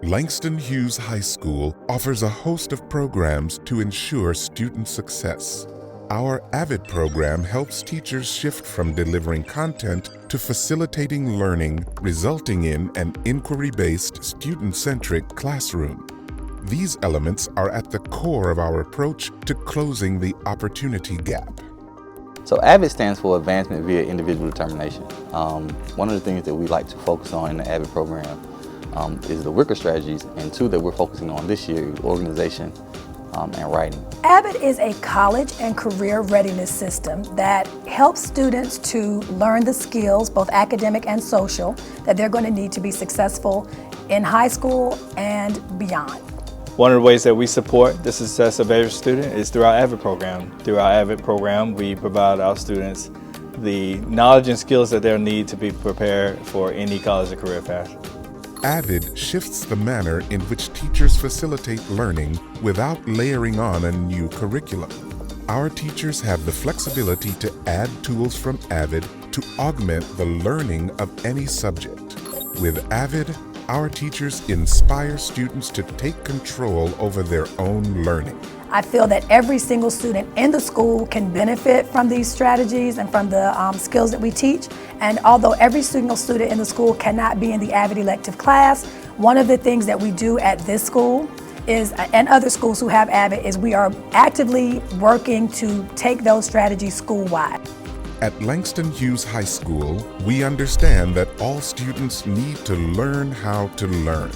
Langston Hughes High School offers a host of programs to ensure student success. Our AVID program helps teachers shift from delivering content to facilitating learning, resulting in an inquiry-based, student-centric classroom. These elements are at the core of our approach to closing the opportunity gap. So AVID stands for Advancement via Individual Determination. One of the things that we like to focus on in the AVID program is the Wicker strategies, and two that we're focusing on this year is organization and writing. AVID is a college and career readiness system that helps students to learn the skills, both academic and social, that they're going to need to be successful in high school and beyond. One of the ways that we support the success of every student is through our AVID program. Through our AVID program, we provide our students the knowledge and skills that they'll need to be prepared for any college or career path. AVID shifts the manner in which teachers facilitate learning without layering on a new curriculum. Our teachers have the flexibility to add tools from AVID to augment the learning of any subject. With AVID, our teachers inspire students to take control over their own learning. I feel that every single student in the school can benefit from these strategies and from the skills that we teach. And although every single student in the school cannot be in the AVID elective class, one of the things that we do at this school is, and other schools who have AVID, is we are actively working to take those strategies school-wide. At Langston Hughes High School, we understand that all students need to learn how to learn.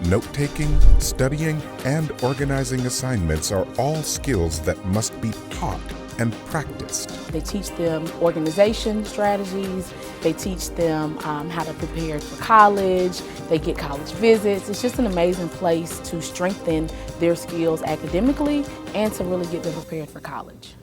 Note-taking, studying, and organizing assignments are all skills that must be taught and practiced. They teach them organization strategies, they teach them how to prepare for college, they get college visits. It's just an amazing place to strengthen their skills academically and to really get them prepared for college.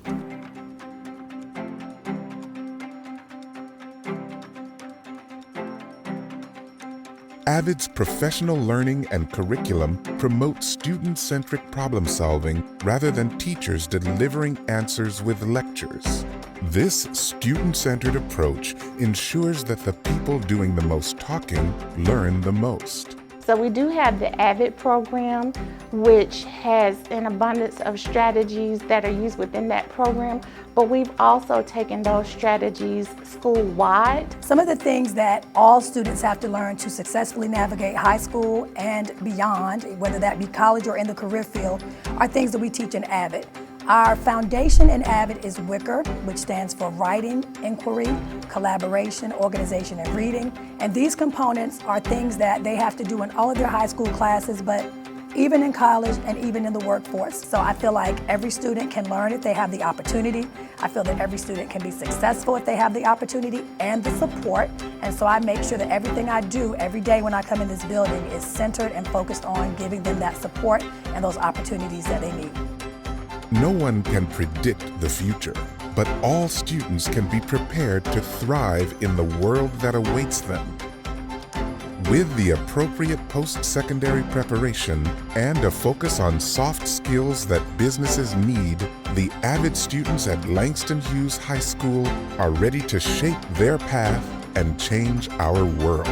AVID's professional learning and curriculum promote student-centric problem-solving rather than teachers delivering answers with lectures. This student-centered approach ensures that the people doing the most talking learn the most. So we do have the AVID program, which has an abundance of strategies that are used within that program, but we've also taken those strategies school-wide. Some of the things that all students have to learn to successfully navigate high school and beyond, whether that be college or in the career field, are things that we teach in AVID. Our foundation in AVID is Wicker, which stands for Writing, Inquiry, Collaboration, Organization, and Reading. And these components are things that they have to do in all of their high school classes, but even in college and even in the workforce. So I feel like every student can learn if they have the opportunity. I feel that every student can be successful if they have the opportunity and the support. And so I make sure that everything I do every day when I come in this building is centered and focused on giving them that support and those opportunities that they need. No one can predict the future, but all students can be prepared to thrive in the world that awaits them. With the appropriate post-secondary preparation and a focus on soft skills that businesses need, the AVID students at Langston Hughes High School are ready to shape their path and change our world.